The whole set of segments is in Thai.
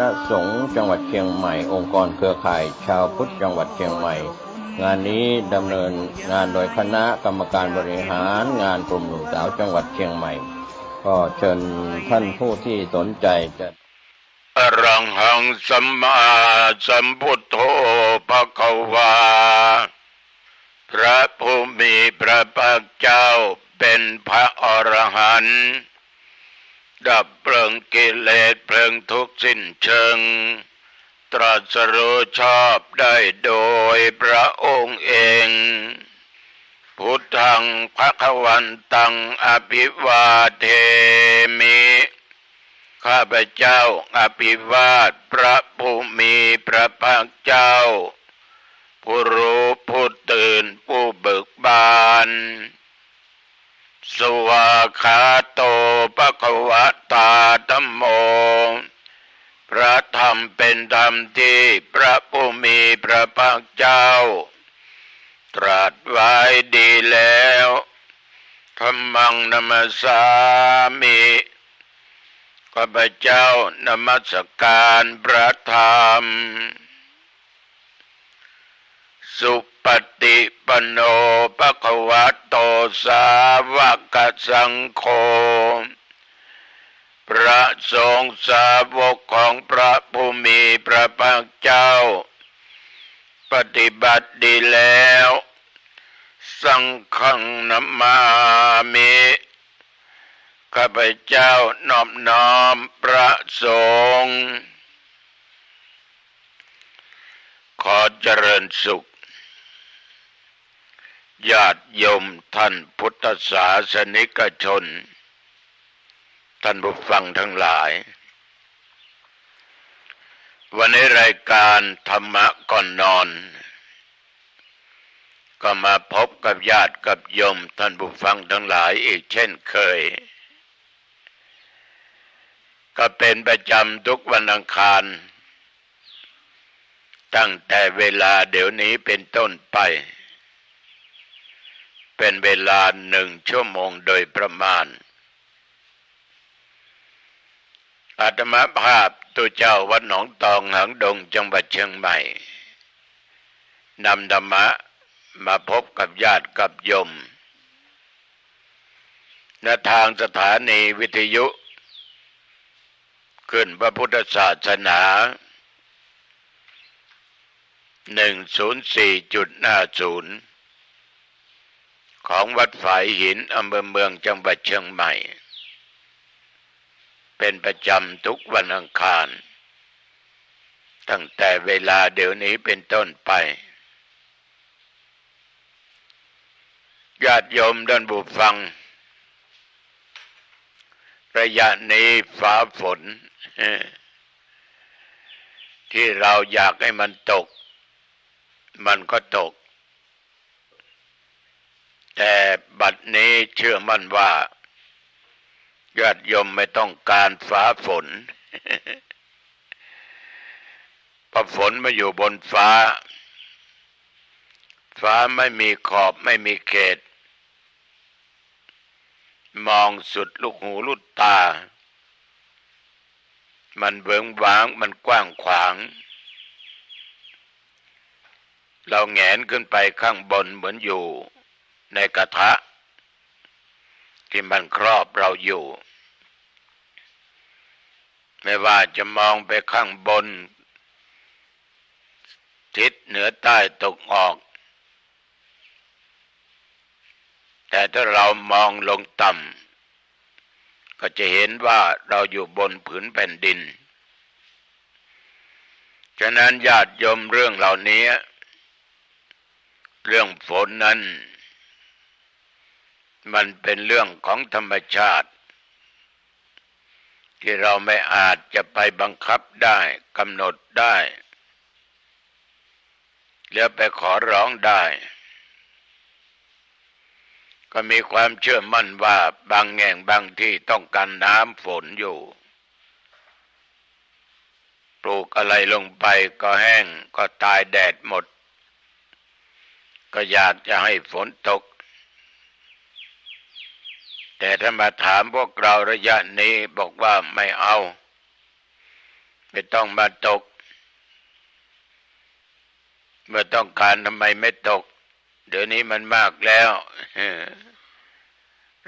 ณะสงฆ์จังหวัดเชียงใหม่องค์กรเครือข่ายชาวพุทธจังหวัดเชียงใหม่งานนี้ดำเนินงานโดยคณะกรรมการบริหารงานกลุ่มหนุ่มสาวจังหวัดเชียงใหม่ก็เชิญท่านผู้ที่สนใจจะอรังหังสัมมาสัมพุทโธภควาพระผู้มีพระภาคเจ้าเป็นพระอรหันต์ดับเพลิงกิเลสเพลิงทุกข์สิ้นเชิงตรัสรู้ชอบได้โดยพระองค์เองพุทธังภควันตังอภิวาเทมิข้าพเจ้าอภิวาทพระผู้มีพระภาคเจ้าผู้รู้ผู้ตื่นผู้เบิกบานสวากขาโตภควตาธัมโมพระธรรมเป็นธรรมที่พระผู้มีพระภาคเจ้าตรัสไว้ดีแล้วธัมมังนัมสสามิข้าพเจ้านมัสการพระธรรมสุปฏิปันโนภควโตสาวกสังโฆพระสงฆ์สาวกของพระผู้มีพระภาคเจ้าปฏิบัติดีแล้วสังฆังนัมมามิข้าพเจ้านอบน้อมพระสงฆ์ขอเจริญสุขญาติโยมท่านพุทธศาสนิกชนท่านผู้ฟังทั้งหลายวันนี้รายการธรรมะก่อนนอนก็มาพบกับญาติกับโยมท่านผู้ฟังทั้งหลายอีกเช่นเคยก็เป็นประจำทุกวันอังคารตั้งแต่เวลาเดี๋ยวนี้เป็นต้นไปเป็นเวลา1 ชั่วโมงโดยประมาณอาตมาภาพตัวเจ้าวัดหนองตองหางดงจังหวัดเชียงใหม่นำธรรมะมาพบกับญาติกับโยมณทางสถานีวิทยุขึ้นพระพุทธศาสนา104.50ของวัดฝายหินอำเภอเมืองจังหวัดเชียงใหม่เป็นประจำทุกวันอังคารตั้งแต่เวลาเดี๋ยวนี้เป็นต้นไปญาติโยมท่านผู้ฟังระยะนี้ฟ้าฝนที่เราอยากให้มันตกมันก็ตกแต่บัดนี้เชื่อมั่นว่าญาติโยมไม่ต้องการฟ้าฝนเพราะฝนมาอยู่บนฟ้าไม่มีขอบไม่มีเขตมองสุดลูกหูลูกตามันเวิ้งว้างมันกว้างขวางเราแหงนขึ้นไปข้างบนเหมือนอยู่ในกระทะที่มันครอบเราอยู่ไม่ว่าจะมองไปข้างบนทิศเหนือใต้ตกออกแต่ถ้าเรามองลงต่ำก็จะเห็นว่าเราอยู่บนผืนแผ่นดินฉะนั้นญาติโยมเรื่องเหล่านี้เรื่องฝนนั้นมันเป็นเรื่องของธรรมชาติที่เราไม่อาจจะไปบังคับได้กำหนดได้แล้วไปขอร้องได้ก็มีความเชื่อมั่นว่าบางแห่งบางที่ต้องการน้ำฝนอยู่ปลูกอะไรลงไปก็แห้งก็ตายแดดหมดก็อยากจะให้ฝนตกแต่ถ้ามาถามพวกเราระยะนี้บอกว่าไม่เอา ไม่ต้องมาตกเมื่อต้องการทำไมไม่ตกเดี๋ยวนี้มันมากแล้ว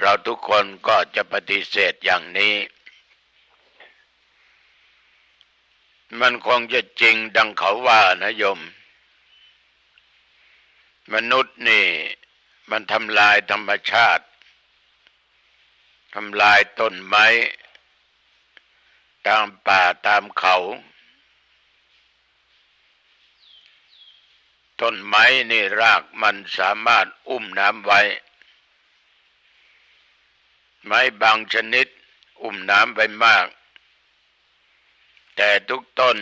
เราทุกคนก็จะปฏิเสธอย่างนี้มันคงจะจริงดังเขาว่านะโยมมนุษย์นี่มันทำลายธรรมชาติทำลายต้นไม้ตามป่าตามเขาต้นไม้นี่รากมันสามารถอุ้มน้ำไว้ไม้บางชนิดอุ้มน้ำไปมากแต่ทุกต้น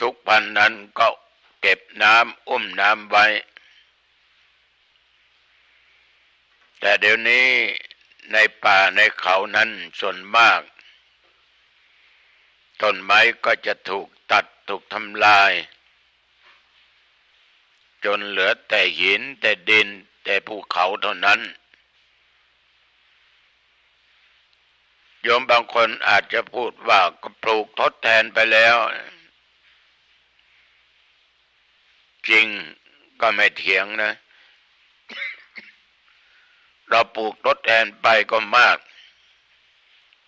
ทุกพันธุ์นั้นก็เก็บน้ำอุ้มน้ำไว้แต่เดี๋ยวนี้ในป่าในเขานั้นส่วนมากต้นไม้ก็จะถูกตัดถูกทำลายจนเหลือแต่หินแต่ดินแต่ภูเขาเท่านั้นโยมบางคนอาจจะพูดว่าก็ปลูกทดแทนไปแล้วจริงก็ไม่เถียงนะเราปลูกทดแทนไปก็มาก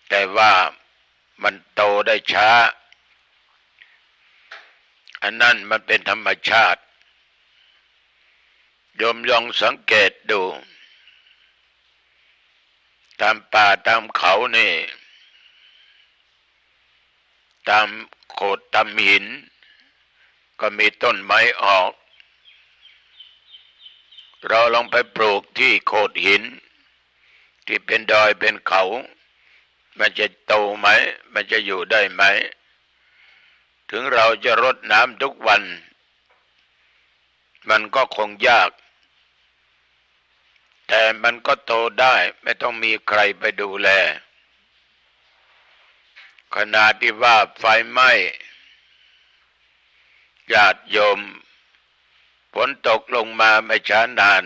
แต่ว่ามันโตได้ช้าอันนั้นมันเป็นธรรมชาติโยมลองสังเกตดูตามป่าตามเขานี่ตามโขดตามหินก็มีต้นไม้ออกเราลองไปปลูกที่โขดหินที่เป็นดอยเป็นเขามันจะโตไหมมันจะอยู่ได้ไหมถึงเราจะรดน้ำทุกวันมันก็คงยากแต่มันก็โตได้ไม่ต้องมีใครไปดูแลขณะที่ว่าไฟไหม้ญาติโยมฝนตกลงมาไม่ช้านาน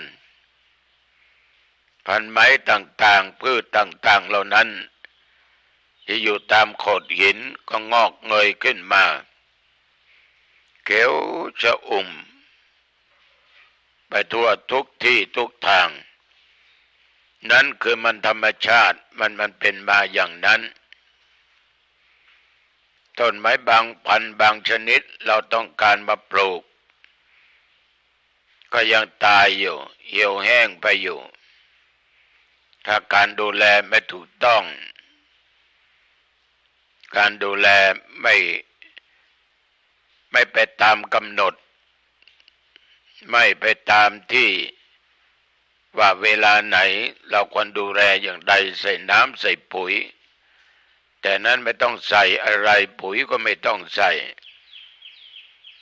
พันไม้ต่างๆพืชต่างๆเหล่านั้นที่อยู่ตามโขดหินก็งอกเงยขึ้นมาเขียวชอุ่มไปทั่วทุกที่ทุกทางนั่นคือมันธรรมชาติมันเป็นมาอย่างนั้นต้นไม้บางพันธุ์บางชนิดเราต้องการมาปลูกก็ยังตายอยู่เหี่ยวแห้งไปอยู่ถ้าการดูแลไม่ถูกต้องการดูแลไม่ไปตามกำหนดไม่ไปตามที่ว่าเวลาไหนเราควรดูแลอย่างใดใส่น้ำใส่ปุ๋ยแต่นั้นไม่ต้องใส่อะไรปุ๋ยก็ไม่ต้องใส่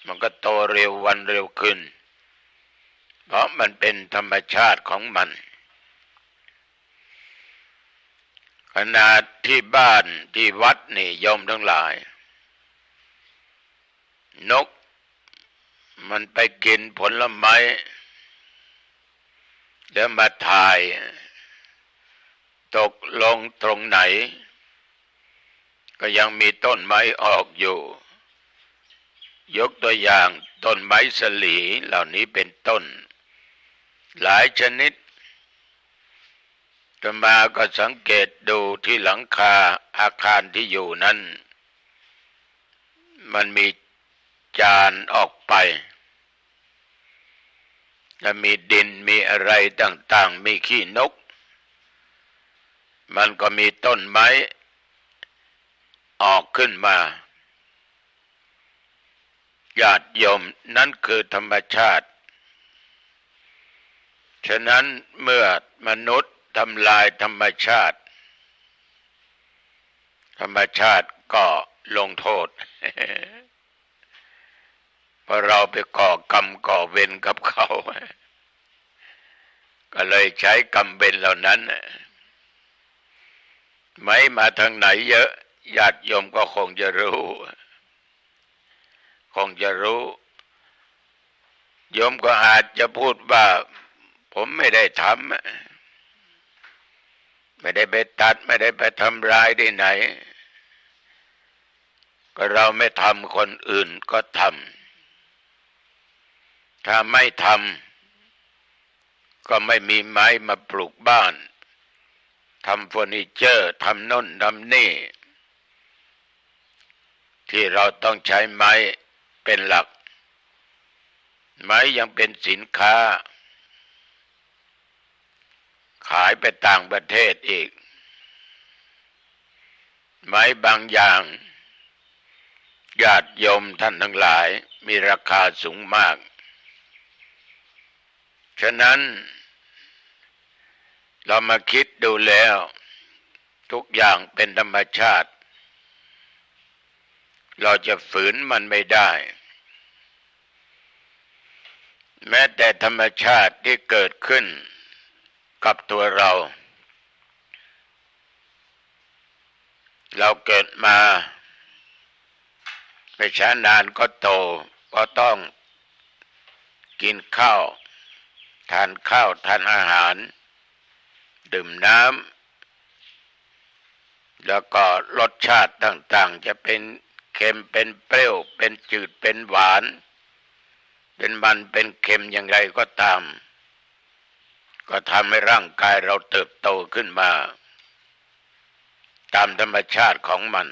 มันก็โตเร็ววันเร็วขึ้นเพราะมันเป็นธรรมชาติของมันขนาดที่บ้านที่วัดนี่โยมทั้งหลายนกมันไปกินผลไม้แล้วมาถ่ายตกลงตรงไหนก็ยังมีต้นไม้ออกอยู่ยกตัวอย่างต้นไม้สลีเหล่านี้เป็นต้นหลายชนิดอาตมาก็สังเกตดูที่หลังคาอาคารที่อยู่นั้นมันมีจานออกไปและมีดินมีอะไรต่างๆมีขี้นกมันก็มีต้นไม้ออกขึ้นมาญาติโยมนั่นคือธรรมชาติฉะนั้นเมื่อมนุษย์ทำลายธรรมชาติก็ลงโทษ เพราะเราไปก่อกรรมก่อเวรกับเขาก็เลยใช้กรรมเวรเหล่านั้นไม่มาทางไหนเยอะญาติโยมก็คงจะรู้โยมก็อาจจะพูดว่าผมไม่ได้ทำไม่ได้ไปตัดไม่ได้ไปทำร้ายที่ไหน ก็เราไม่ทำคนอื่นก็ทำถ้าไม่ทำก็ไม่มีไม้มาปลูกบ้านทำเฟอร์นิเจอร์ทำโน่นทำนี่ที่เราต้องใช้ไม้เป็นหลักไม้ยังเป็นสินค้าขายไปต่างประเทศอีกไม้บางอย่างญาติโยมท่านทั้งหลายมีราคาสูงมากฉะนั้นเรามาคิดดูแล้วทุกอย่างเป็นธรรมชาติเราจะฝืนมันไม่ได้แม้แต่ธรรมชาติที่เกิดขึ้นกับตัวเราเกิดมาไม่ช้านานก็โตก็ต้องกินข้าวทานข้าวทานอาหารดื่มน้ำแล้วก็รสชาติต่างๆจะเป็นเค็มเป็นเปรี้ยวเป็นจืดเป็นหวานเป็นมันเป็นเค็มอย่างไรก็ตามก็ทำให้ร่างกายเราเติบโตขึ้นมาตามธรรมชาติของมัน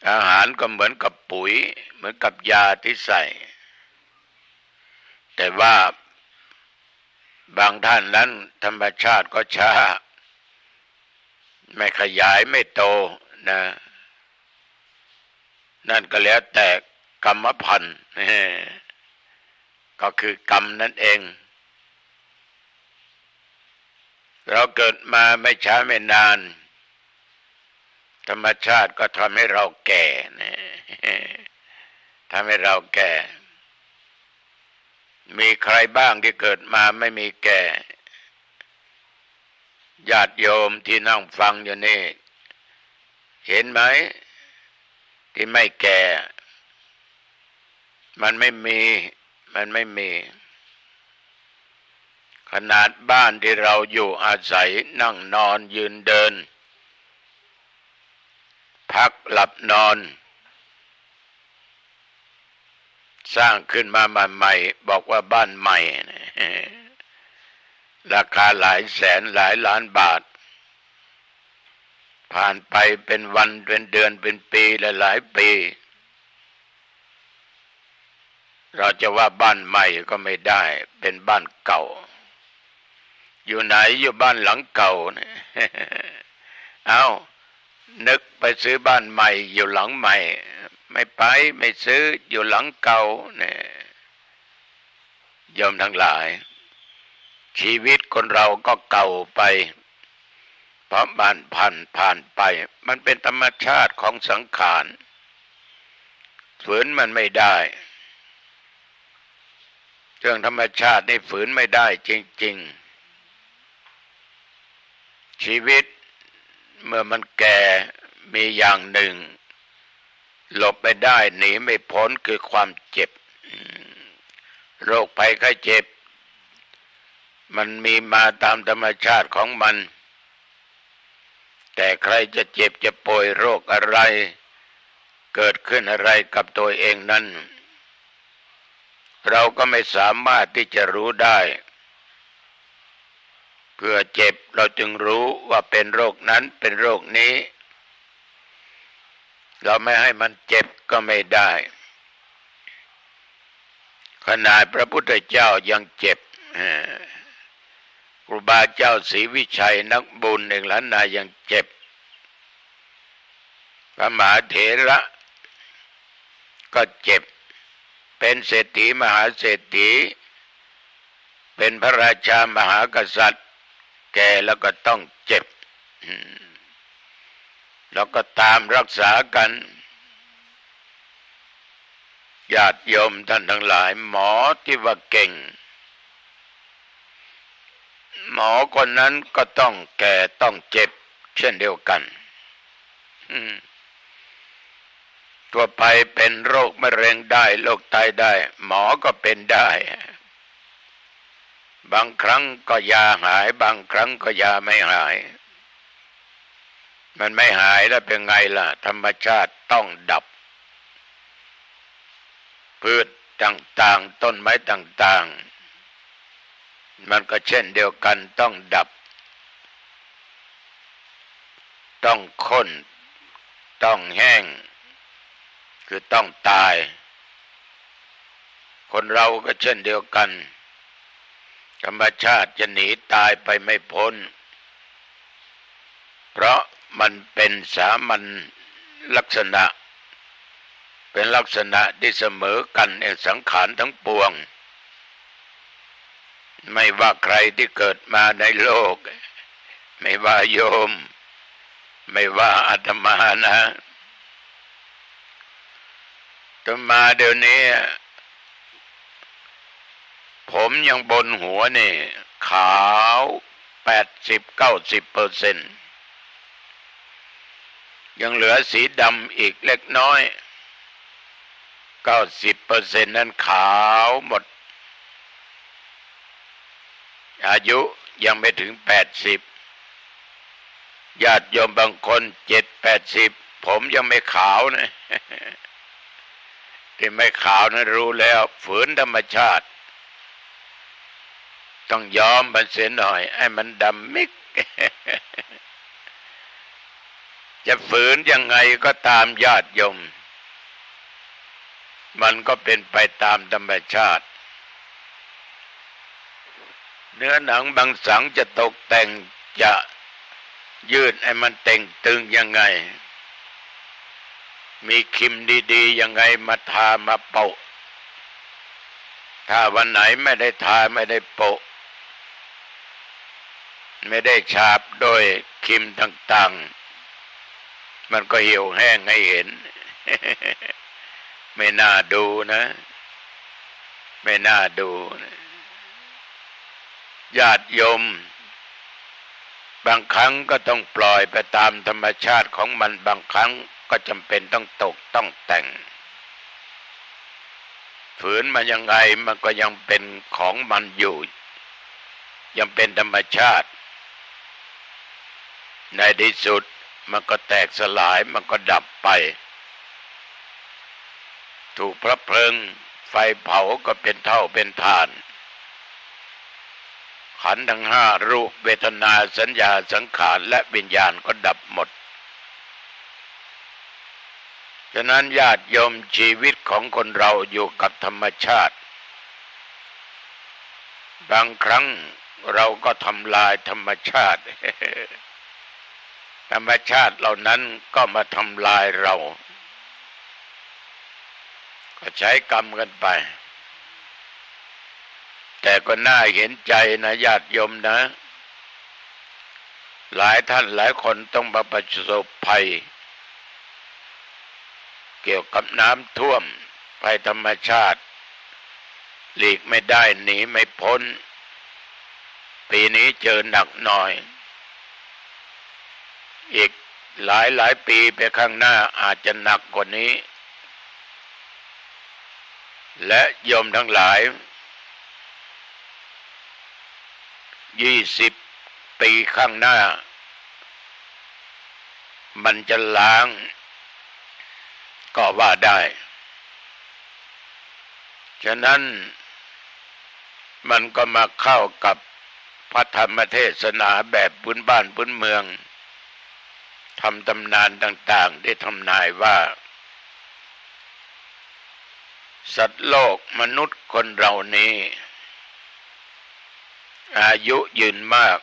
อาหารก็เหมือนกับปุ๋ยเหมือนกับยาที่ใส่แต่ว่าบางท่านนั้นธรรมชาติก็ช้าไม่ขยายไม่โตนะนั่นก็แล้วแต่กรรมพันธุ์ก็คือกรรมนั่นเองเราเกิดมาไม่ช้าไม่นานธรรมชาติก็ทำให้เราแก่นะทำให้เราแก่มีใครบ้างที่เกิดมาไม่มีแก่ญาติโยมที่นั่งฟังอยู่นี่เห็นไหมที่ไม่แก่มันไม่มีขนาดบ้านที่เราอยู่อาศัยนั่งนอนยืนเดินพักหลับนอนสร้างขึ้นมาใหม่ๆบอกว่าบ้านใหม่ราคาหลายแสนหลายล้านบาทผ่านไปเป็นวันเป็นเดือนเป็นปีและหลายปีเราจะว่าบ้านใหม่ก็ไม่ได้เป็นบ้านเก่าอยู่ไหนอยู่บ้านหลังเก่าเนี่ยเอานึกไปซื้อบ้านใหม่อยู่หลังใหม่ไม่ไปไม่ซื้ออยู่หลังเก่าเนี่ยโยมทั้งหลายชีวิตคนเราก็เก่าไปเพราะมันผ่านไปมันเป็นธรรมชาติของสังขารฝืนมันไม่ได้เรื่องธรรมชาตินี่ฝืนไม่ได้จริงๆชีวิตเมื่อมันแก่มีอย่างหนึ่งหลบไปได้หนีไม่พ้นคือความเจ็บโรคภัยไข้เจ็บมันมีมาตามธรรมชาติของมันแต่ใครจะเจ็บจะป่วยโรคอะไรเกิดขึ้นอะไรกับตัวเองนั้นเราก็ไม่สามารถที่จะรู้ได้เพื่อเจ็บเราจึงรู้ว่าเป็นโรคนั้นเป็นโรคนี้เราไม่ให้มันเจ็บก็ไม่ได้ขนาดพระพุทธเจ้ายังเจ็บครูบาเจ้าศรีวิชัยนักบุญเองล้านนายังเจ็บพระมหาเถระก็เจ็บเป็นเศรษฐีมหาเศรษฐีเป็นพระราชามหากษัตริย์แก่แล้วก็ต้องเจ็บแล้วก็ตามรักษากันญาติโยมท่านทั้งหลายหมอที่ว่าเก่งหมอคนนั้นก็ต้องแก่ต้องเจ็บเช่นเดียวกันตัวไปเป็นโรคมะเร็งได้โรคไตได้หมอก็เป็นได้บางครั้งก็ยาหายบางครั้งก็ยาไม่หาย มันไม่หายแล้วเป็นไงล่ะธรรมชาติต้องดับพืชต่างๆต้นไม้ต่างๆมันก็เช่นเดียวกันต้องดับต้องข้นต้องแห้งคือต้องตายคนเราก็เช่นเดียวกันธรรมชาติจะหนีตายไปไม่พ้นเพราะมันเป็นสามัญลักษณะเป็นลักษณะที่เสมอกันในสังขารทั้งปวงไม่ว่าใครที่เกิดมาในโลกไม่ว่าโยมไม่ว่าอาตมานะอาตมาเดี๋ยวนี้ผมยังบนหัวนี่ขาว80-90%ยังเหลือสีดำอีกเล็กน้อย90%นั้นขาวหมดอายุยังไม่ถึง80ญาติโยมบางคน7-80ผมยังไม่ขาวนะ ที่ไม่ขาวนั้นรู้แล้วฝืนธรรมชาติต้องยอมมันเสียหน่อยให้มันดำมิก จะฝืนยังไงก็ตามญาติโยมมันก็เป็นไปตามธรรมชาติเนื้อหนังบางสังจะตกแต่งจะยืดให้มันเต่งตึงยังไงมีครีมดีๆยังไงมาทามาโปะถ้าวันไหนไม่ได้ทาไม่ได้โปะไม่ได้ฉาบโดยครีมต่างๆมันก็เหี่ยวแห้งให้เห็น ไม่น่าดูนะไม่น่าดูนะญาติโยมบางครั้งก็ต้องปล่อยไปตามธรรมชาติของมันบางครั้งก็จำเป็นต้องตกต้องแต่งฝืนมันยังไงมันก็ยังเป็นของมันอยู่ยังเป็นธรรมชาติในที่สุดมันก็แตกสลายมันก็ดับไปถูกพระเพลิงไฟเผาก็เป็นเท่าเป็นฐานขันธ์ทั้งห้ารูปเวทนาสัญญาสังขารและวิญญาณก็ดับหมดฉะนั้นญาติโยมชีวิตของคนเราอยู่กับธรรมชาติบางครั้งเราก็ทำลายธรรมชาติ ธรรมชาติเหล่านั้นก็มาทำลายเราก็ใช้กรรมกันไปแต่ก็น่าเห็นใจนะญาติโยมนะหลายท่านหลายคนต้องมาประสบภัยเกี่ยวกับน้ำท่วมภัยธรรมชาติหลีกไม่ได้หนีไม่พ้นปีนี้เจอหนักหน่อยอีกหลายปีไปข้างหน้าอาจจะหนักกว่านี้และโยมทั้งหลาย20 ปีข้างหน้ามันจะล้างก็ว่าได้ฉะนั้นมันก็มาเข้ากับพระธรรมเทศนาแบบพื้นบ้านพื้นเมืองทำตำนานต่างๆได้ทำนายว่าสัตว์โลกมนุษย์คนเรานี้อายุยืนมาก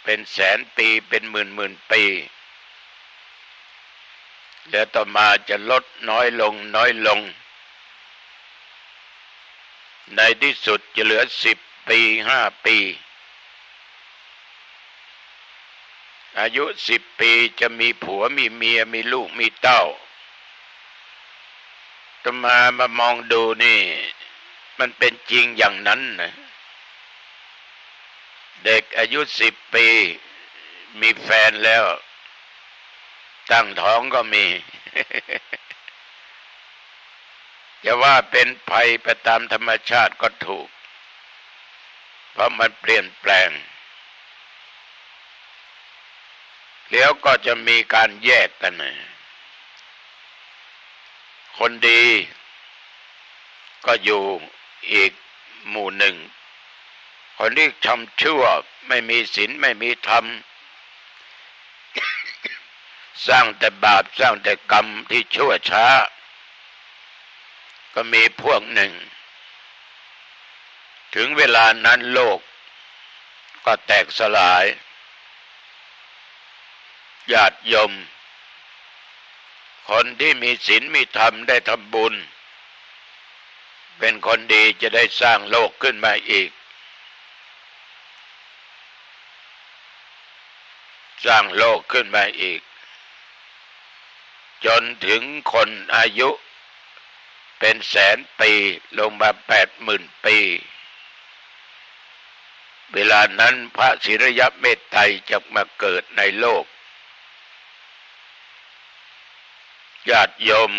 เป็นแสนปีเป็นหมื่นปีแล้วต่อมาจะลดน้อยลงน้อยลงในที่สุดจะเหลือ10 ปี5 ปีอายุ10 ปีจะมีผัวมีเมียมีลูกมีเต้าต่อมามองดูนี่มันเป็นจริงอย่างนั้นนะเด็กอายุ10 ปีมีแฟนแล้วตั้งท้องก็มี จะว่าเป็นภัยไปตามธรรมชาติก็ถูกเพราะมันเปลี่ยนแปลง แล้วก็จะมีการแยกกันนะคนดีก็อยู่อีกหมู่หนึ่งคนที่ทำชั่วไม่มีศีลไม่มีธรรมสร้างแต่บาปสร้างแต่กรรมที่ชั่วช้าก็มีพวกหนึ่งถึงเวลานั้นโลกก็แตกสลายญาติโยมคนที่มีศีลมีธรรมได้ทำบุญเป็นคนดีจะได้สร้างโลกขึ้นมาอีกสร้างโลกขึ้นมาอีกจนถึงคนอายุเป็นแสนปีลงมา80,000 ปีเวลานั้นพระศิรยเมตไตรจะมาเกิดในโลกญาติโยม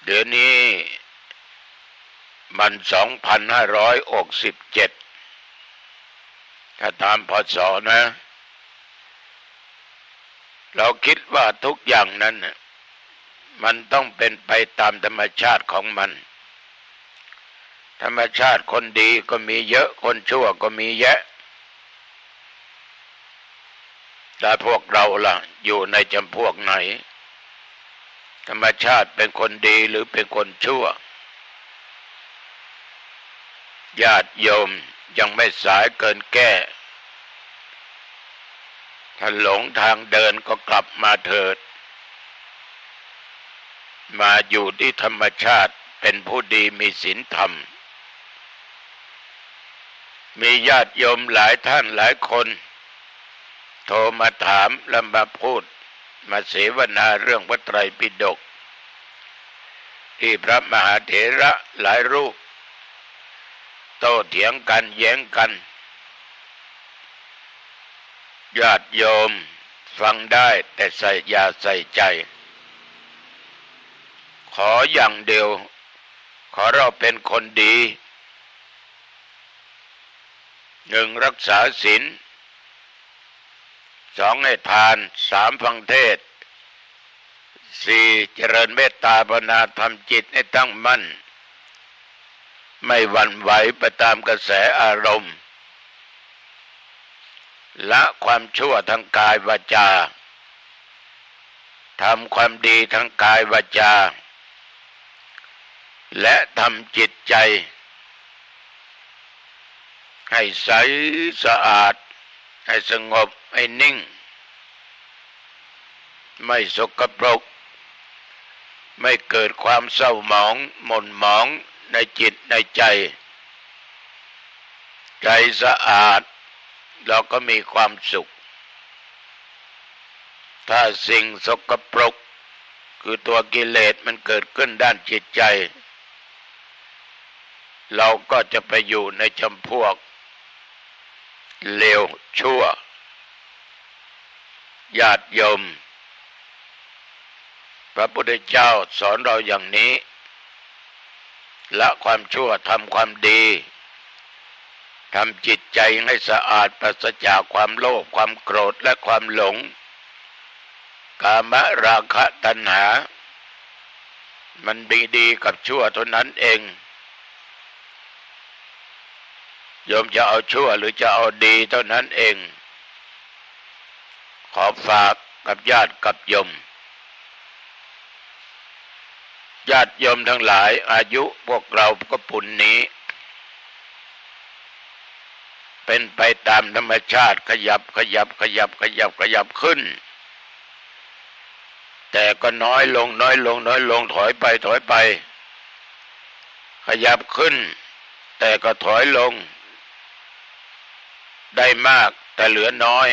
เดี๋ยวนี้มัน2567ถ้าตามพศนะเราคิดว่าทุกอย่างนั้นมันต้องเป็นไปตามธรรมชาติของมันธรรมชาติคนดีก็มีเยอะคนชั่วก็มีแยะแต่พวกเราล่ะอยู่ในจำพวกไหนธรรมชาติเป็นคนดีหรือเป็นคนชั่วญาติโยมยังไม่สายเกินแก้ถ้าหลงทางเดินก็กลับมาเถิดมาอยู่ที่ธรรมชาติเป็นผู้ดีมีศีลธรรมมีญาติโยมหลายท่านหลายคนโทรมาถามและมาพูดมาเสวนาเรื่องพระไตรปิฎกที่พระมหาเถระหลายรูปโต้เถียงกันแย้งกันญาติโยมฟังได้แต่อย่าใส่ใจขออย่างเดียวขอเราเป็นคนดี1รักษาศีล2ให้ทาน3ฟังเทศ4เจริญเมตตาภาวนาทำจิตให้ตั้งมั่นไม่หวั่นไหวไปตามกระแสอารมณ์ละความชั่วทางกายวาจาทำความดีทางกายวาจาและทำจิตใจให้ใสสะอาดให้สงบให้นิ่งไม่สกปรกไม่เกิดความเศร้าหมองหม่นหมองในจิตในใจใจสะอาดเราก็มีความสุขถ้าสิ่งสกปรกคือตัวกิเลสมันเกิดขึ้นด้านจิตใจเราก็จะไปอยู่ในจำพวกเลวชั่วญาติโยมพระพุทธเจ้าสอนเราอย่างนี้ละความชั่วทำความดีทำจิตใจให้สะอาดปราศจากความโลภความโกรธและความหลงกามราคะตัณหามันดีกับชั่วเท่านั้นเองโยมจะเอาชั่วหรือจะเอาดีเท่านั้นเองขอฝากกับญาติกับโยมญาติโยมทั้งหลายอายุพวกเราก็ปุ่นนี้เป็นไปตามธรรมชาติขยับขึ้นแต่ก็น้อยลงถอยไปขยับขึ้นแต่ก็ถอยลงได้มากแต่เหลือน้อย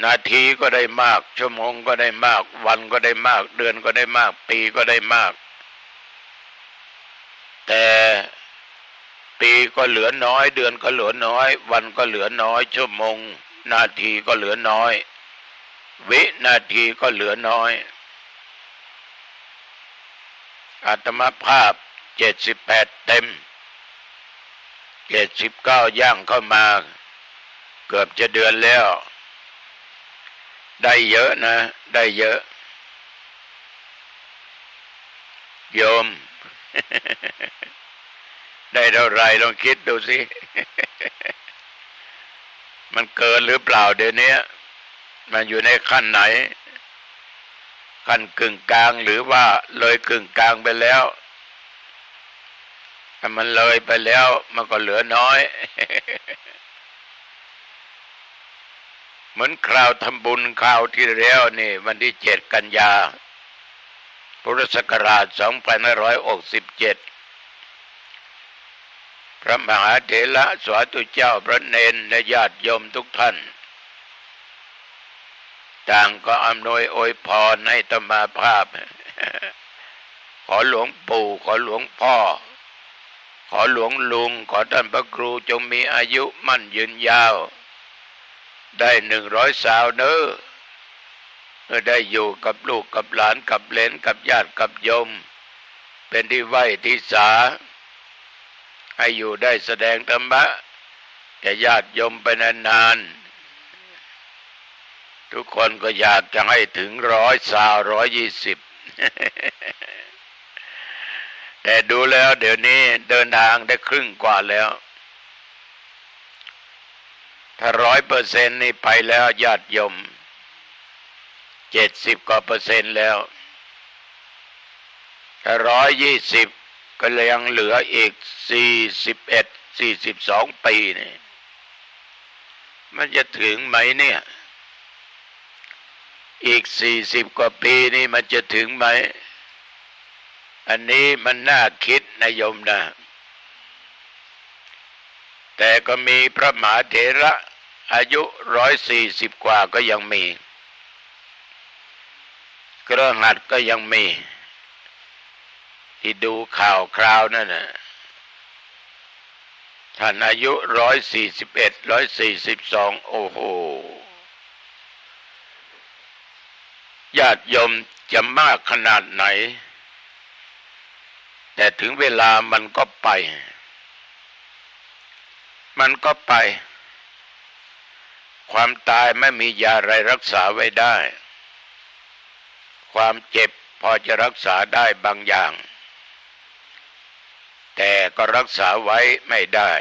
นาทีก็ได้มากชั่วโมงก็ได้มากวันก็ได้มากเดือนก็ได้มากปีก็ได้มากแต่ปีก็เหลือน้อยเดือนก็เหลือน้อยวันก็เหลือน้อยชั่วโมงนาทีก็เหลือน้อยวินาทีก็เหลือน้อยอาตมาภาพ78เต็ม79ย่างเข้ามา กือบจะเดือนแล้วได้เยอะนะได้เยอะโยม ได้เท่าไรลองคิดดูสิ มันเกินหรือเปล่าเดี๋ยวนี้มันอยู่ในขั้นไหนขั้นกึ่งกลางหรือว่าเลยกึ่งกลางไปแล้วถ้ามันเลยไปแล้วมันก็เหลือน้อย เหมือนคราวทำบุญคราวที่แล้วนี่วันที่7 กันยาพุทธศักราช2567พระมหาเถระสาธุเจ้าพระเนนและญาติโยมทุกท่านต่างก็อำนวยอวยพรให้อาตมาภาพ ขอหลวงปู่ขอหลวงพ่อขอหลวงลุงขอท่านพระครูจงมีอายุมั่นยืนยาวได้100 สาวเน้อได้อยู่กับลูกกับหลานกับเหลนกับญาติกับโยมเป็นที่ไหวที่สาให้อยู่ได้แสดงธรรมะแก่ญาติโยมไปนานๆทุกคนก็อยากจะให้ถึง100 สาว120 แต่ดูแล้วเดี๋ยวนี้เดินทางได้ครึ่งกว่าแล้วถ้า100%นี่ไปแล้วญาติโยม70 กว่า%แล้วถ้า120ก็เลยยังเหลืออีก41-42 ปีนี่มันจะถึงไหมเนี่ยอีก40 กว่าปีนี่มันจะถึงไหมอันนี้มันน่าคิดนะโยมนะแต่ก็มีพระมหาเถระอายุ140 กว่าก็ยังมีเครื่องหัดก็ยังมีที่ดูข่าวคราวนั่นน่ะท่านอายุ141 142โอ้โหญาติโยมจะมากขนาดไหนแต่ถึงเวลามันก็ไปความตายไม่มียาอะไรรักษาไว้ได้ความเจ็บพอจะรักษาได้บางอย่างแต่ก็รักษาไว้ไม่ได้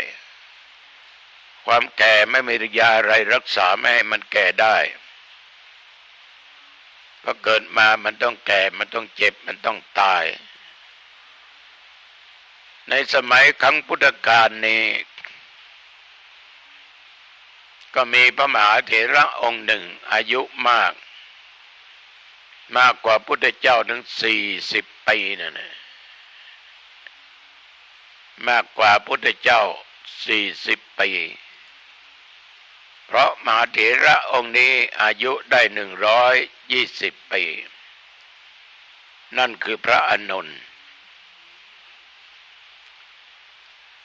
ความแก่ไม่มียาอะไรรักษาไม่ให้มันแก่ได้พอเกิดมามันต้องแก่มันต้องเจ็บมันต้องตายในสมัยครั้งพุทธกาลนี้ก็มีพระมหาเถระองค์หนึ่งอายุมากกว่าพุทธเจ้าถึง40 ปีนั่นนะมากกว่าพุทธเจ้า40 ปีเพราะมหาเถระองค์นี้อายุได้120 ปีนั่นคือพระอานนท์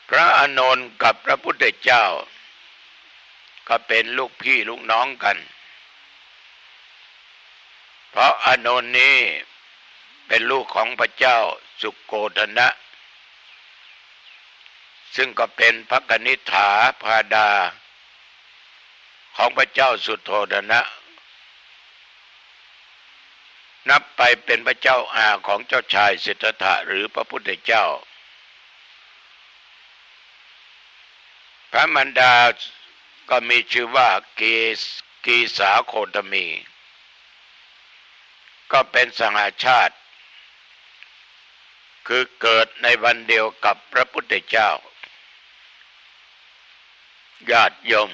พระอานนท์กับพระพุทธเจ้าก็เป็นลูกพี่ลูกน้องกันเพราะอานนท์นี้เป็นลูกของพระเจ้าสุโกฏนะซึ่งก็เป็นพระกนิษฐาพาดาของพระเจ้าสุโธทนะนับไปเป็นพระเจ้าอาของเจ้าชายสิทธัตถะหรือพระพุทธเจ้าพระมารดาก็มีชื่อว่ากีสาโคตมีก็เป็นสหชาติคือเกิดในวันเดียวกับพระพุทธเจ้าญาติโยม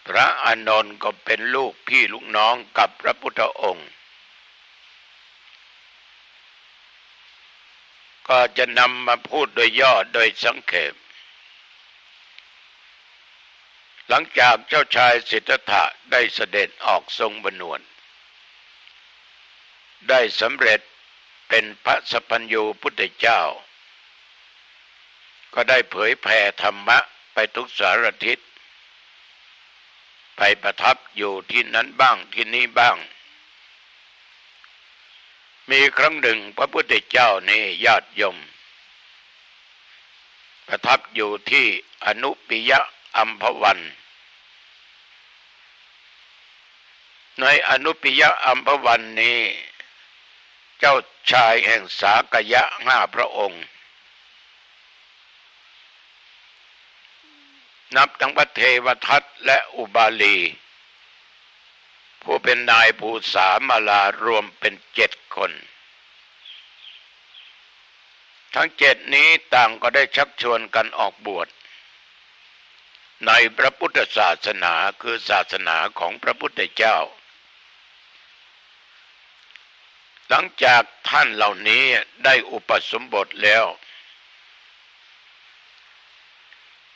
พระอานนท์ก็เป็นลูกพี่ลูกน้องกับพระพุทธองค์ก็จะนำมาพูดโดยย่อโดยสังเขปหลังจากเจ้าชายสิทธัตถะได้เสด็จออกทรงผนวดได้สำเร็จเป็นพระสัพพัญญูพุทธเจ้าก็ได้เผยแผ่ธรรมะไปทุกสารทิศไปประทับอยู่ที่นั้นบ้างที่นี้บ้างมีครั้งหนึ่งพระพุทธเจ้านี่ญาติโยมประทับอยู่ที่อนุปิย อัมพวันในอนุปิยอัมพวันนี้เจ้าชายแห่งสากยะ5 พระองค์นับทั้งพระเทวทัตและอุบาลีผู้เป็นนายภูษามารารวมเป็น7 คนทั้ง7นี้ต่างก็ได้ชักชวนกันออกบวชในพระพุทธศาสนาคือศาสนาของพระพุทธเจ้าหลังจากท่านเหล่านี้ได้อุปสมบทแล้ว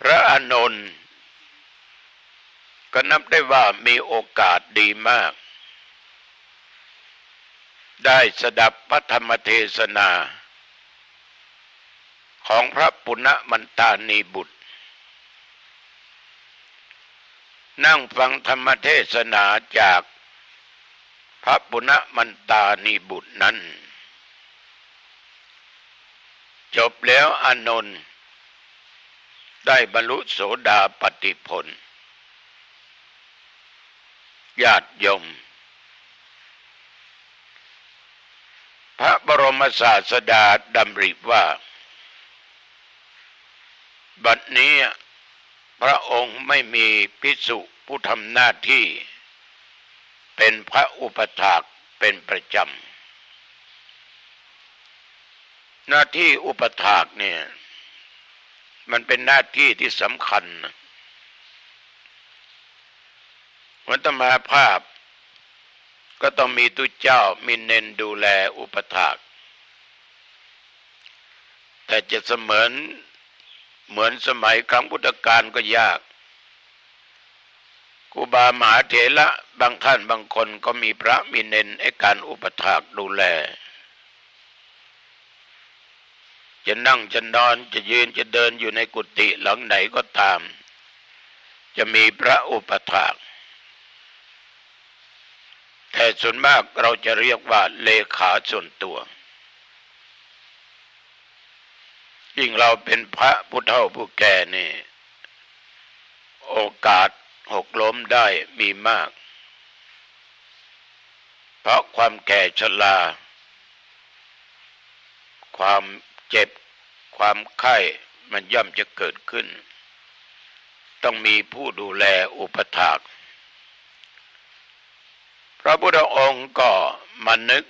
พระอานนท์ก็นับได้ว่ามีโอกาสดีมากได้สดับพระธรรมเทศนาของพระปุณณมันตานีบุตรนั่งฟังธรรมเทศนาจากพระปุณณมันตานีบุตรนั้นจบแล้วอานนท์ได้บรรลุโสดาปัตติผลญาติโยมพระบรมศาสดาดำริว่าบัดนี้พระองค์ไม่มีภิกษุผู้ทำหน้าที่เป็นพระอุปถากเป็นประจำหน้าที่อุปถากเนี่ยมันเป็นหน้าที่ที่สำคัญนะวัตมาภาพก็ต้องมีตุเจ้ามีเณรดูแลอุปถากแต่จะเหมือนสมัยครั้งพุทธกาลก็ยากครูบามหาเถระบางท่านบางคนก็มีพระมีเณรให้การอุปถากดูแลจะนั่งจะนอนจะยืนจะเดินอยู่ในกุฏิหลังไหนก็ตามจะมีพระอุปถากแต่ส่วนมากเราจะเรียกว่าเลขาส่วนตัวยิ่งเราเป็นพระผู้เฒ่าผู้แก่นี่โอกาสหกล้มได้มีมากเพราะความแก่ชราความเจ็บความไข้มันย่อมจะเกิดขึ้นต้องมีผู้ดูแลอุปถากพระพุทธองค์ก็มานึก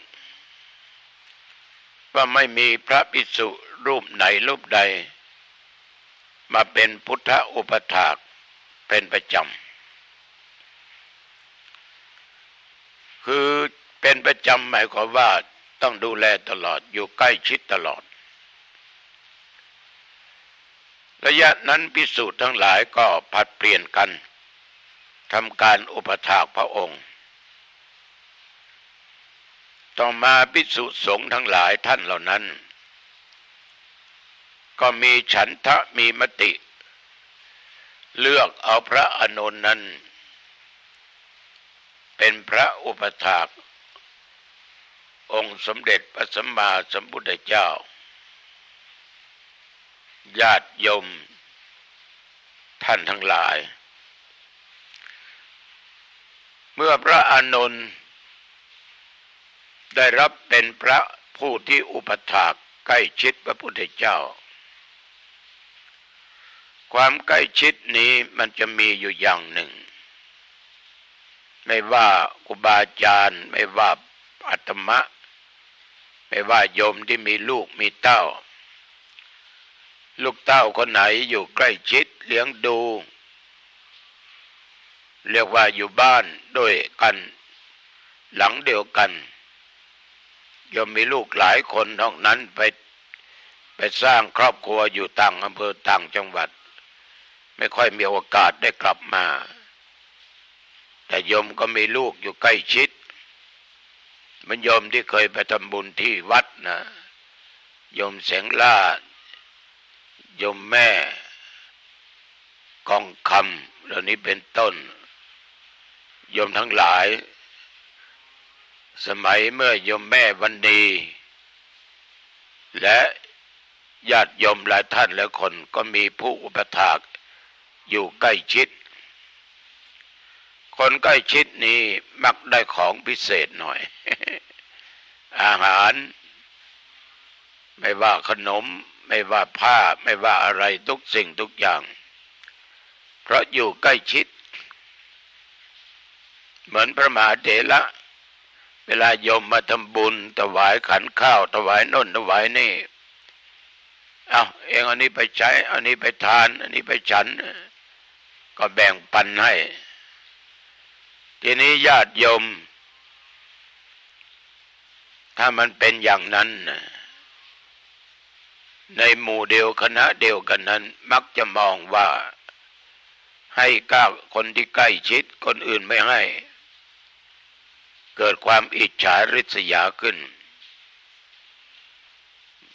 ว่าไม่มีพระภิกษุรูปไหนรูปใดมาเป็นพุทธอุปถากเป็นประจำคือเป็นประจำหมายความว่าต้องดูแลตลอดอยู่ใกล้ชิดตลอดระยะนั้นภิกษุทั้งหลายก็ผลัดเปลี่ยนกันทำการอุปถากพระองค์ต่อมาภิกษุสงฆ์ทั้งหลายท่านเหล่านั้นก็มีฉันทะมีมติเลือกเอาพระอานนท์นั้นเป็นพระอุปถากองค์สมเด็จพระสัมมาสัมพุทธเจ้าญาติโยมท่านทั้งหลายเมื่อพระอานนท์ได้รับเป็นพระผู้ที่อุปถากใกล้ชิดพระพุทธเจ้าความใกล้ชิดนี้มันจะมีอยู่อย่างหนึ่งไม่ว่าครูบาอาจารย์ไม่ว่าอาตมะไม่ว่าโยมที่มีลูกมีเต้าลูกเต้าคนไหนอยู่ใกล้ชิดเลี้ยงดูเรียกว่าอยู่บ้านด้วยกันหลังเดียวกันโยมมีลูกหลายคนท้องนั้นไปสร้างครอบครัวอยู่ต่างอำเภอต่างจังหวัดไม่ค่อยมีโอกาสได้กลับมาแต่โยมก็มีลูกอยู่ใกล้ชิดมันโยมที่เคยไปทำบุญที่วัดนะโยมแสงล่าโยมแม่กองคำเหล่านี้เป็นต้นโยมทั้งหลายสมัยเมื่อโยมแม่วันดีและญาติโยมหลายท่านและคนก็มีผู้อุปถาก อยู่ใกล้ชิดคนใกล้ชิดนี้มักได้ของพิเศษหน่อย อาหารไม่ว่าขนมไม่ว่าผ้าไม่ว่าอะไรทุกสิ่งทุกอย่างเพราะอยู่ใกล้ชิดเหมือนพระมหาเถระเวลาโยมมาทำบุญถวายขันข้าวถวายโน่นถวายนี่เอาเองอันนี้ไปใช้อันนี้ไปทานอันนี้ไปฉันก็แบ่งปันให้ทีนี้ญาติโยมถ้ามันเป็นอย่างนั้นในหมู่เดียวคณะเดียวกันนั้นมักจะมองว่าให้ก้าวคนที่ใกล้ชิดคนอื่นไม่ให้เกิดความอิจฉาริษยาขึ้น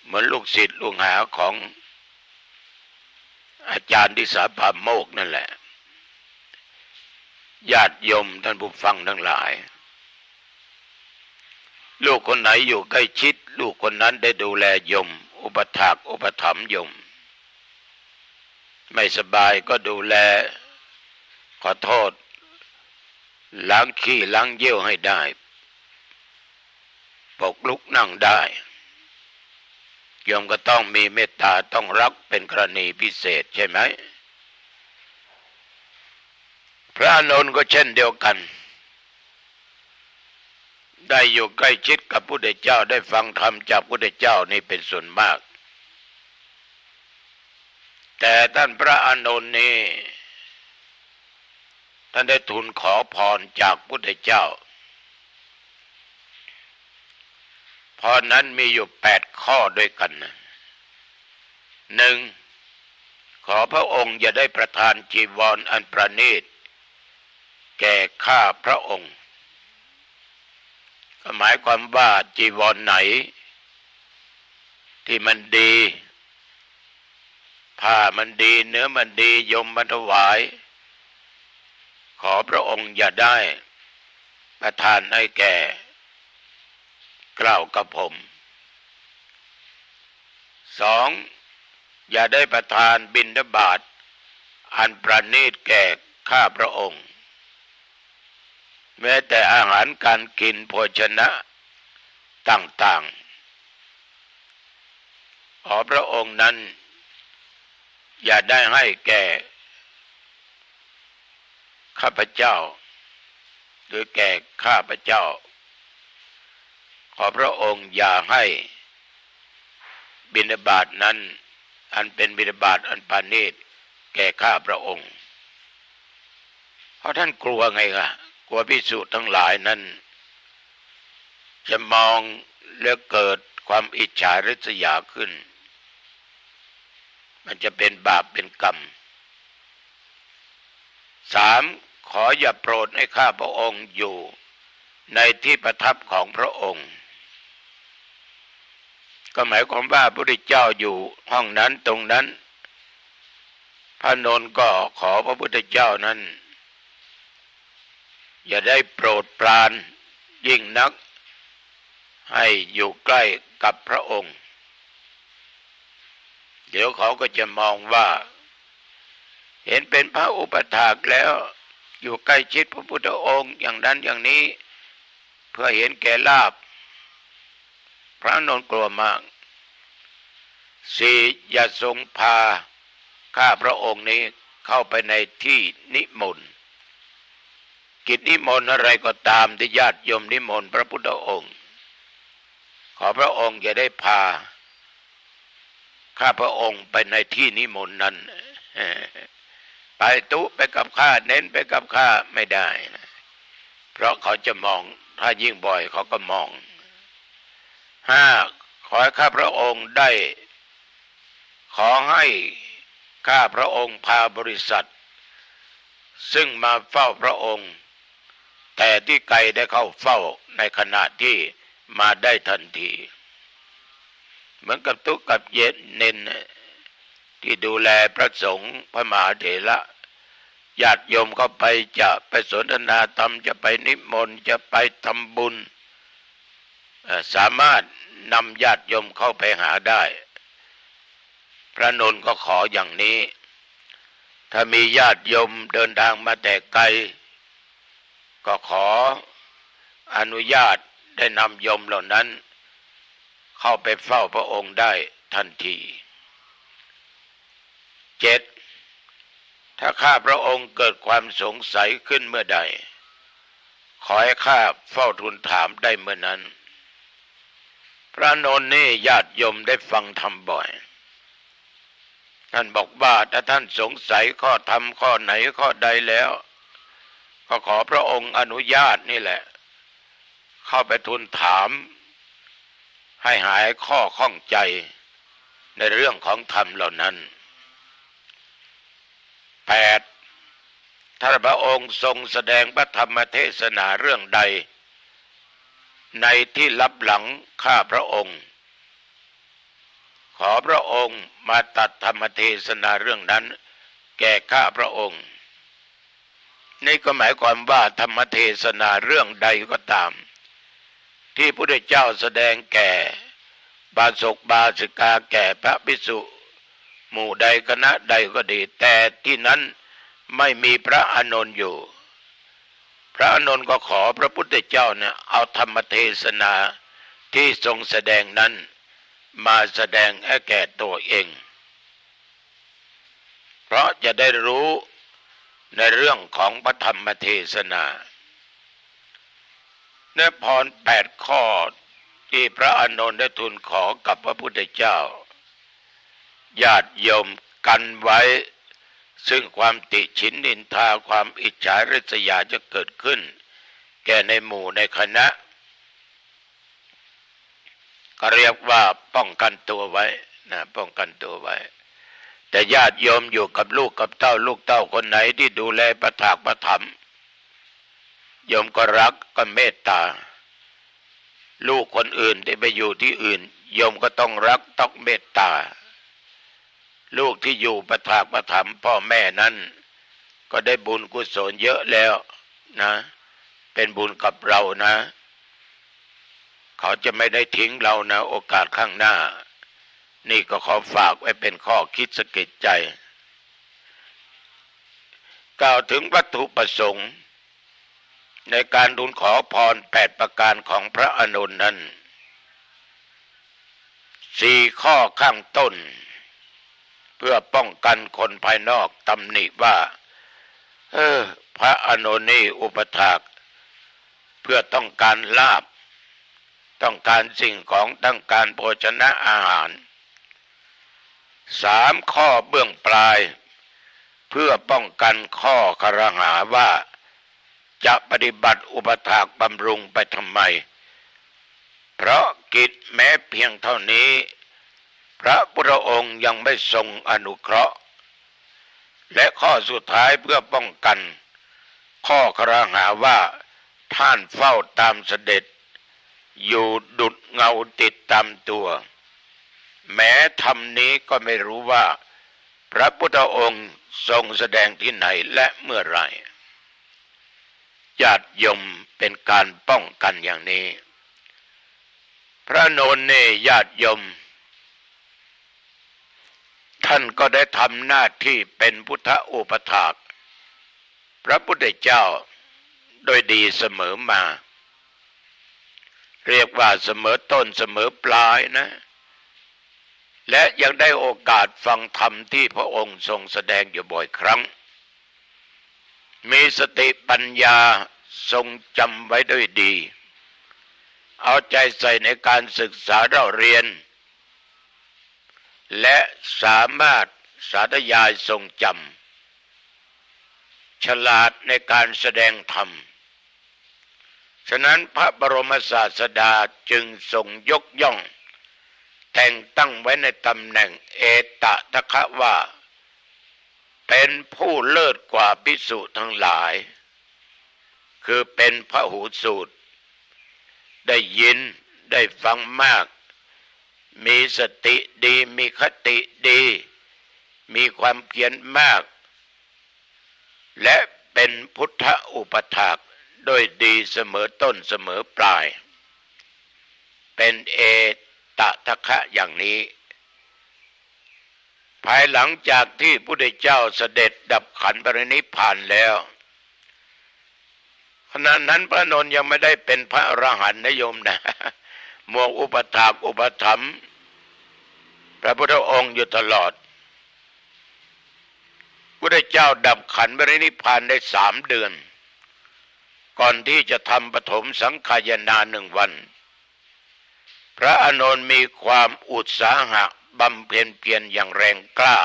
เหมือนลูกศิษย์ลูกหาของอาจารย์ที่สาพามโมกนั่นแหละญาติโยมท่านผู้ฟังทั้งหลายลูกคนไหนอยู่ใกล้ชิดลูกคนนั้นได้ดูแลโยมอุปถากอุปถัมภ์โยมไม่สบายก็ดูแลขอโทษล้างขี้ล้างเยี่ยวให้ได้ปกลุกนั่งได้โยมก็ต้องมีเมตตาต้องรักเป็นกรณีพิเศษใช่ไหมพระอานนท์ก็เช่นเดียวกันได้อยู่ใกล้ชิดกับพระพุทธเจ้าได้ฟังธรรมจากพระพุทธเจ้านี่เป็นส่วนมากแต่ท่านพระอานนท์นี่ท่านได้ทูลขอพรจากพระพุทธเจ้าพรนั้นมีอยู่8 ข้อด้วยกันนะ1. ขอพระองค์อย่าได้ประทานจีวรอันประณีตแก่ข้าพระองค์ก็หมายความว่าจีวรไหนที่มันดีผ้ามันดีเนื้อมันดีโยมมาถวายขอพระองค์อย่าได้ประทานให้แก่เกล้ากับผม 2. อย่าได้ประทานบิณฑบาตอันประณีตแก่ข้าพระองค์แม้แต่อาหารการกินโภชนะต่างๆขอพระองค์นั้นอย่าได้ให้แก่ข้าพเจ้าหรือแก่ข้าพเจ้าขอพระองค์อย่าให้บิณฑบาตนั้นอันเป็นบิณฑบาตอันประณีตแก่ข้าพระองค์เพราะท่านกลัวไงล่ะกลัวภิกษุทั้งหลายนั้นจะมองแล้วเกิดความอิจฉาริษยาขึ้นมันจะเป็นบาปเป็นกรรม 3. ขออย่าโปรดให้ข้าพระองค์อยู่ในที่ประทับของพระองค์ก็หมายความว่าพระพุทธเจ้าอยู่ห้องนั้นตรงนั้นพระนนท์ก็ขอพระพุทธเจ้านั้นอย่าได้โปรดปรานยิ่งนักให้อยู่ใกล้กับพระองค์เดี๋ยวเขาก็จะมองว่าเห็นเป็นพระอุปถากแล้วอยู่ใกล้ชิดพระพุทธองค์อย่างนั้นอย่างนี้เพื่อเห็นแก่ลาภพระนนท์กลัวมาก 4. อย่าทรงพาข้าพระองค์นี้เข้าไปในที่นิมนต์กิจนิมนต์อะไรก็ตามที่ญาติโยมนิมนต์พระพุทธองค์ขอพระองค์อย่าได้พาข้าพระองค์ไปในที่นิมนต์นั้นไปตุไปกับข้าเน้นไปกับข้าไม่ได้นะเพราะเขาจะมองถ้ายิ่งบ่อยเขาก็มอง 5. ขอให้ข้าพระองค์ได้ขอให้ข้าพระองค์พาบริษัทซึ่งมาเฝ้าพระองค์แต่ที่ไกลได้เข้าเฝ้าในขณะที่มาได้ทันทีเหมือนกับตุกับเย็นเน้นที่ดูแลพระสงฆ์พระมหาเถระญาติโยมก็ไปจะไปสนทนาธรรมจะไปนิมนต์จะไปทำบุญสามารถนำญาติโยมเข้าไปหาได้พระนนท์ก็ขออย่างนี้ ถ้ามีญาติโยมเดินทางมาแต่ไกลก็ขออนุญาตได้นำโยมเหล่านั้นเข้าไปเฝ้าพระองค์ได้ทันที7ถ้าข้าพระองค์เกิดความสงสัยขึ้นเมื่อใดขอให้ข้าเฝ้าทูลถามได้เมื่อนั้นพระอานนท์นี่ญาติโยมได้ฟังธรรมบ่อยท่านบอกว่าถ้าท่านสงสัยข้อธรรมข้อไหนข้อใดแล้วก็ขอพระองค์อนุญาตนี่แหละเข้าไปทูลถามให้หายข้อข้องใจในเรื่องของธรรมเหล่านั้น8ถ้าพระองค์ทรงแสดงพระธรรมเทศนาเรื่องใดในที่ลับหลังข้าพระองค์ขอพระองค์มาตัดธรรมเทศนาเรื่องนั้นแก่ข้าพระองค์นี่ก็หมายความว่าธรรมเทศนาเรื่องใดก็ตามที่พระพุทธเจ้าแสดงแก่บาศกบาสิกาแก่พระภิกษุหมู่ใดคณะใดก็ดีแต่ที่นั้นไม่มีพระอานนท์อยู่พระอานนท์ก็ขอพระพุทธเจ้าเนี่ยเอาธรรมเทศนาที่ทรงแสดงนั้นมาแสดงให้แก่ตัวเองเพราะจะได้รู้ในเรื่องของพระธรรมเทศนาในพร8ข้อที่พระอานนท์ได้ทูลขอกับพระพุทธเจ้าญาติโยมกันไว้ซึ่งความติฉินนินทาความอิจฉาริษยาจะเกิดขึ้นแก่ในหมู่ในคณะก็เรียกว่าป้องกันตัวไว้นะป้องกันตัวไว้แต่ญาติโยมอยู่กับลูกกับเต้าลูกเต้าคนไหนที่ดูแลประถากประถมโยมก็รักก็เมตตาลูกคนอื่นที่ไปอยู่ที่อื่นโยมก็ต้องรักต้องเมตตาลูกที่อยู่ประถากประถมพ่อแม่นั้นก็ได้บุญกุศลเยอะแล้วนะเป็นบุญกับเรานะเขาจะไม่ได้ทิ้งเรานะโอกาสข้างหน้านี่ก็ขอฝากไว้เป็นข้อคิดสะกิดใจกล่าวถึงวัตถุประสงค์ในการทูลขอพร8ประการของพระอานนท์นั้น4ข้อข้างต้นเพื่อป้องกันคนภายนอกตำหนิว่าพระอานนท์นี่อุปถากเพื่อต้องการลาภต้องการสิ่งของต้องการโภชนะอาหาร3ข้อเบื้องปลายเพื่อป้องกันข้อครหาว่าจะปฏิบัติอุปถากบำรุงไปทำไมเพราะกิจแม้เพียงเท่านี้พระพุทธองค์ยังไม่ทรงอนุเคราะห์และข้อสุดท้ายเพื่อป้องกันข้อครหาว่าท่านเฝ้าตามเสด็จอยู่ดุจเงาติดตามตัวแม้ธรรมนี้ก็ไม่รู้ว่าพระพุทธองค์ทรงแสดงที่ไหนและเมื่อไรญาติโยมเป็นการป้องกันอย่างนี้พระโนนเนญาติโยมท่านก็ได้ทำหน้าที่เป็นพุทธอุปถากพระพุทธเจ้าโดยดีเสมอมาเรียกว่าเสมอต้นเสมอปลายนะและยังได้โอกาสฟังธรรมที่พระองค์ทรงแสดงอยู่บ่อยครั้งมีสติปัญญาทรงจำไว้ด้วยดีเอาใจใส่ในการศึกษาเราเรียนและสามารถสาธยายทรงจำฉลาดในการแสดงธรรมฉะนั้นพระบรมศาสดาจึงทรงยกย่องแต่งตั้งไว้ในตำแหน่งเอตตะคะว่าเป็นผู้เลิศกว่าภิกษุทั้งหลายคือเป็นพหูสูตรได้ยินได้ฟังมากมีสติดีมีคติดีมีความเพียรมากและเป็นพุทธอุปถากโดยดีเสมอต้นเสมอปลายเป็นเอตตะคะอย่างนี้ ภายหลังจากที่พระพุทธเจ้าเสด็จดับขันธ์ปรินิพพานแล้วขณะนั้นพระอานนท์ยังไม่ได้เป็นพระอรหันต์นะโยมนะมัวอุปถากอุปถัมภ์พระพุทธองค์อยู่ตลอดพระพุทธเจ้าดับขันธ์ปรินิพพานได้3 เดือนก่อนที่จะทำปฐมสังฆายนา1 วันพระอานนท์มีความอุตสาหะบำเพ็ญเพียรอย่างแรงกล้า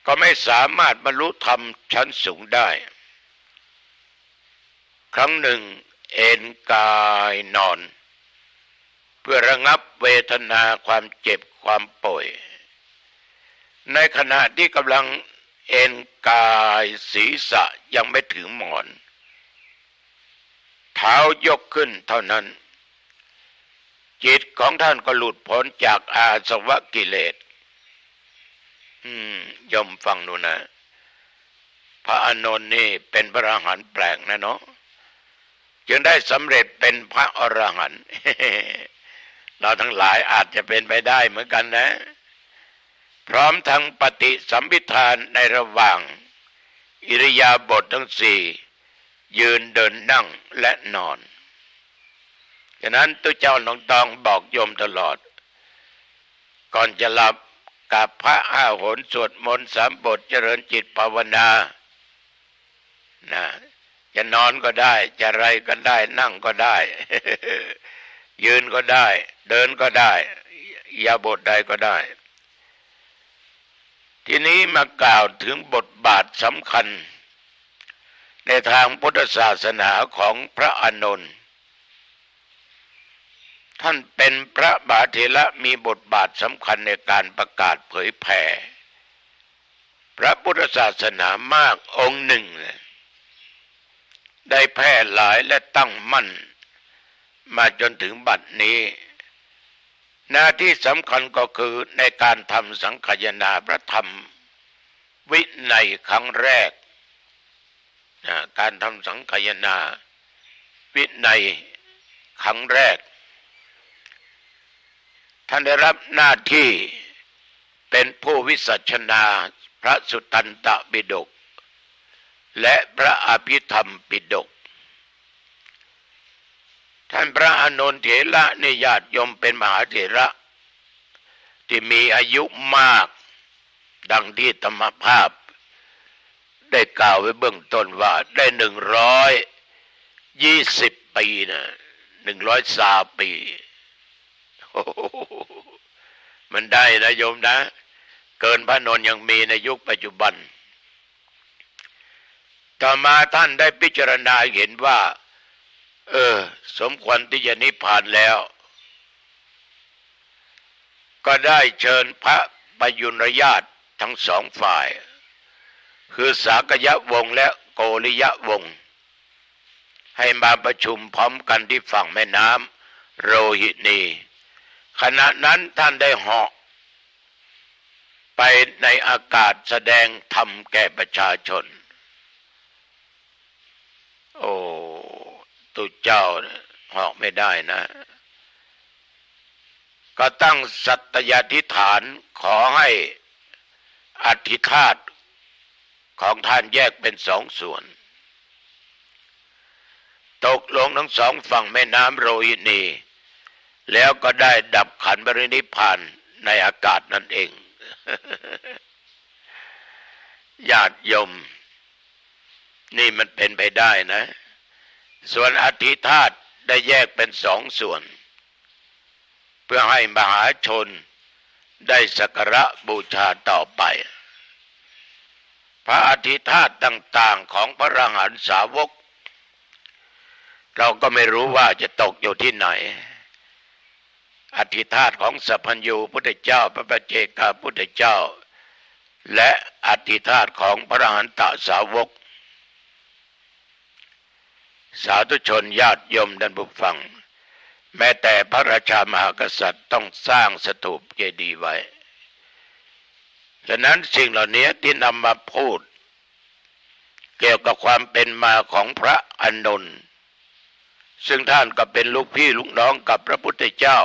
ก็ไม่สามารถบรรลุธรรมชั้นสูงได้ครั้งหนึ่งเอนกายนอนเพื่อระงับเวทนาความเจ็บความป่วยในขณะที่กำลังเอนกายศีรษะยังไม่ถึงหมอนเท้ายกขึ้นเท่านั้นจิตของท่านก็หลุดพ้นจากอาสวะกิเลสยมฟังดูนะพระอานนท์นี่เป็นพระอรหันต์แปลกนะเนาะจึงได้สำเร็จเป็นพระอรหันต์ เราทั้งหลายอาจจะเป็นไปได้เหมือนกันนะพร้อมทั้งปฏิสัมภิทานในระหว่างอิริยาบถทั้ง4ยืนเดินนั่งและนอนฉะนั้นตัวเจ้าหลวงตองบอกโยมตลอดก่อนจะหลับกับพระ5 หนสวดมนต์3 บทเจริญจิตภาวนานะจะนอนก็ได้จะอะไรก็ได้นั่งก็ได้ ยืนก็ได้เดินก็ได้อิริยาบถใดก็ได้ทีนี้มากล่าวถึงบทบาทสำคัญในทางพุทธศาสนาของพระอานนท์ท่านเป็นพระมหาเถระมีบทบาทสำคัญในการประกาศเผยแผ่พระพุทธศาสนามากองค์หนึ่งได้แพร่หลายและตั้งมั่นมาจนถึงบัดนี้หน้าที่สำคัญก็คือในการทำสังฆายนาพระธรรมวินัยครั้งแรกการทำสังฆายนาวินัยครั้งแรกท่านได้รับหน้าที่เป็นผู้วิสัชนาพระสุตตันตปิฎกและพระอภิธรรมปิฎกท่านพระอานนท์เถระนิญาติโยมเป็นมหาเถระที่มีอายุมากดังที่ธรรมภาพได้กล่าวไว้เบื้องต้นว่าได้120 ปีนะ103 ปีมันได้นะโยมนะเกินพระนนท์ยังมีในยุคปัจจุบันต่อมาท่านได้พิจารณาเห็นว่าสมควรที่จะนิพพานแล้วก็ได้เชิญพระปยุรญาติทั้ง2 ฝ่ายคือสากยวงศ์และโกริยวงศ์ให้มาประชุมพร้อมกันที่ฝั่งแม่น้ำโรหินีขณะนั้นท่านได้เหาะไปในอากาศแสดงธรรมแก่ประชาชนโอ้ตุเจ้าเหาะไม่ได้นะก็ตั้งสัตยาธิษฐานขอให้อธิธาตุของท่านแยกเป็น2 ส่วนตกลงทั้ง2 ฝั่งแม่น้ำโรฮินีแล้วก็ได้ดับขันธ์ปรินิพพานในอากาศนั่นเอง ญาติโยมนี่มันเป็นไปได้นะส่วนอธิธาตุได้แยกเป็น2 ส่วนเพื่อให้มหาชนได้สักการะบูชาต่อไปพระอธิธาตุต่างๆของพระอรหันตสาวกเราก็ไม่รู้ว่าจะตกอยู่ที่ไหนอธิธาตุของสัพพัญญูพุทธเจ้าพระปัจเจกพุทธเจ้าและอธิธาตุของพระอรหันตสาวกสาธุชนญาติโยมท่านผู้ฟังแม้แต่พระราชามหากษัตริย์ต้องสร้างสถูปเจดีย์ไว้ฉะนั้นสิ่งเหล่านี้ที่นำมาพูดเกี่ยวกับความเป็นมาของพระอานนท์ซึ่งท่านก็เป็นลูกพี่ลูกน้องกับพระพุทธเจ้า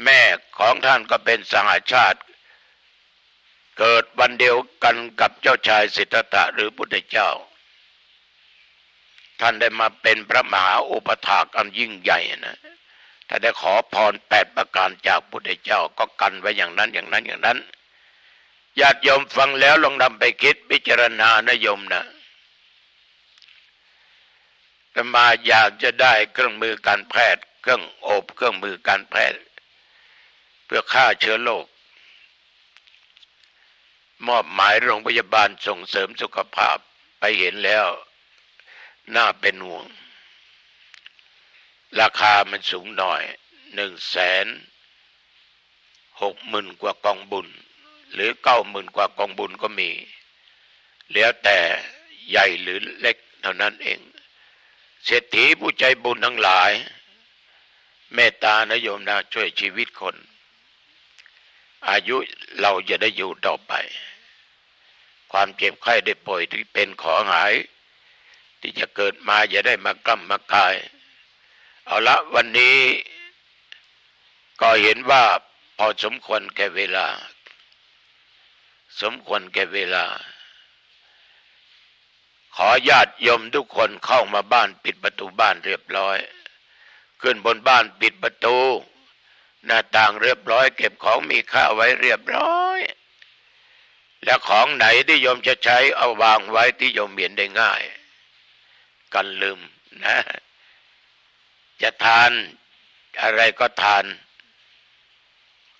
แม่ของท่านก็เป็นสหชาติ เกิดวันเดียวกันกับเจ้าชายสิทธัตถะหรือพุทธเจ้าท่านได้มาเป็นพระมหาอุปถากอันยิ่งใหญ่นะถ้าได้ขอพร8ประการจากพุทธเจ้าก็กันไว้อย่างนั้นอย่างนั้นอย่างนั้นญาติโยมฟังแล้วลองนำไปคิดพิจารณานะโยมนะแต่มาอยากจะได้เครื่องมือการแพทย์เครื่องอบเครื่องมือการแพทย์เพื่อฆ่าเชื้อโรคมอบหมายโรงพยาบาลส่งเสริมสุขภาพไปเห็นแล้วน่าเป็นห่วงราคามันสูงหน่อย160,000 กว่ากองบุญหรือ90,000 กว่ากองบุญก็มีแล้วแต่ใหญ่หรือเล็กเท่านั้นเองเศรษฐีผู้ใจบุญทั้งหลายเมตตานะโยมนะช่วยชีวิตคนอายุเราจะได้อยู่ต่อไปความเจ็บไข้ได้ป่วยที่เป็นขอหายที่จะเกิดมาอย่าได้มากล้ำมากายเอาละวันนี้ก็เห็นว่าพอสมควรแก่เวลาสมควรแก่เวลาขอญาติโยมทุกคนเข้ามาบ้านปิดประตูบ้านเรียบร้อยขึ้นบนบ้านปิดประตูหน้าต่างเรียบร้อยเก็บของมีค่าไว้เรียบร้อยและของไหนที่โยมจะใช้เอาวางไว้ที่โยมเห็นได้ง่ายกันลืมนะจะทานอะไรก็ทาน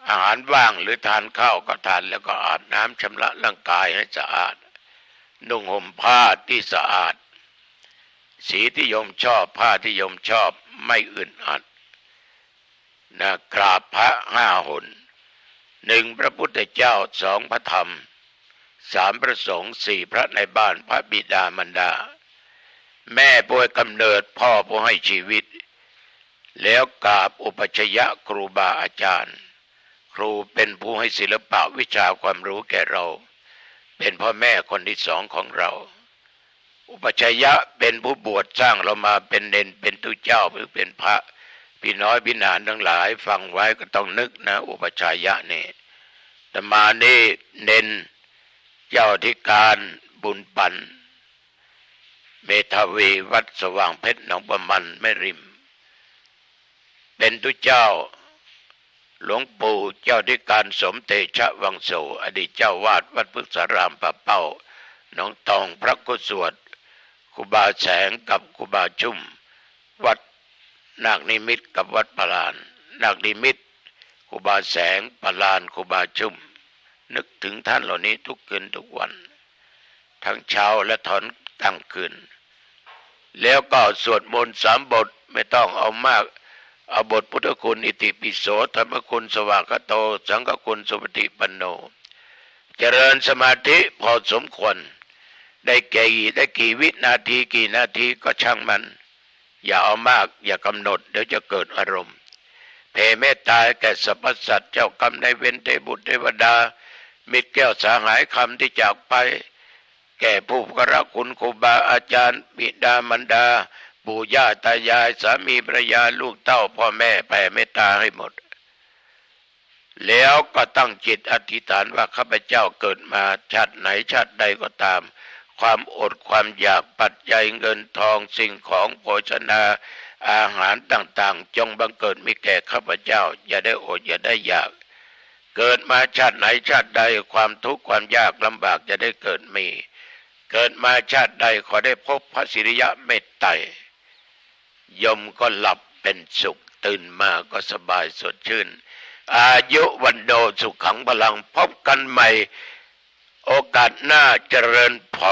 อาหารว่างหรือทานข้าวก็ทานแล้วก็อาบน้ำชำระร่างกายให้สะอาดนุ่งห่มผ้าที่สะอาดสีที่โยมชอบผ้าที่โยมชอบไม่อึดอัดนะกราบพระ5 หน 1พระพุทธเจ้า2พระธรรม3พระสงฆ์4พระในบ้านพระบิดามารดาแม่ผู้ให้กำเนิดพ่อผู้ให้ชีวิตแล้วกราบอุปัชฌยครูบาอาจารย์ครูเป็นผู้ให้ศิลปะวิชาความรู้แก่เราเป็นพ่อแม่คนที่2ของเราอุปัชฌยะเป็นผู้บวชสร้างเรามาเป็นเณรเป็นตุเจ้าหรือเป็นพระพี่น้อยพี่นานทั้งหลายฟังไว้ก็ต้องนึกนะอุปัชฌยะนี่แต่มานี่เณรเจ้าธิการบุญปันเมธาวีวัดสว่างเพชรหนองประมันแม่ริมเป็นตุเจ้าหลวงปู่เจ้าธิการสมเตชะวังโสอดีตเจ้าวาดวัดพฤกษารามป่าเป้าหนองตองพระกุศวดครูบาแสงกับครูบาชุ่มวัดนาคนิมิตกับวัดปลานนาคนิมิตครูบาแสงปลานครูบาชุ่มนึกถึงท่านเหล่านี้ทุกคืนทุกวันทั้งเช้าและตอนกลางคืนแล้วก็สวดมนต์3 บทไม่ต้องเอามากเอาบทพุทธคุณอิติปิโสธรรมคุณสวากโตสังฆคุณสุปฏิปันโนเจริญสมาธิพอสมควรได้กี่วินาทีกี่นาทีก็ช่างมันอย่าเอามากอย่ากำหนดเดี๋ยวจะเกิดอารมณ์แผ่เมตตาแก่สรรพสัตว์เจ้ากรรมนายเวรเทพบุตรเทวดามิตรแก้วสาหายคำที่จากไปแก่ผู้กระคุณครูบาอาจารย์บิดามารดาปู่ย่าตายายสามีภรรยาลูกเต้าพ่อแม่แผ่เมตตาให้หมดแล้วก็ตั้งจิตอธิษฐานว่าข้าพเจ้าเกิดมาชาติไหนชาติใดก็ตามความอดความอยากปัจจัยเงินทองสิ่งของโภชนาอาหารต่างๆจงบังเกิดมีแก่ข้าพเจ้าอย่าได้อดอย่าได้อยากเกิดมาชาติไหนชาติใดความทุกข์ความยากลำบากจะได้เกิดมีเกิดมาชาติใดขอได้พบพระสิริยะเมตไตรยมก็หลับเป็นสุขตื่นมาก็สบายสดชื่นอายุวันโนสุขังพลังพบกันใหม่โอกาสหน้าเจริญพร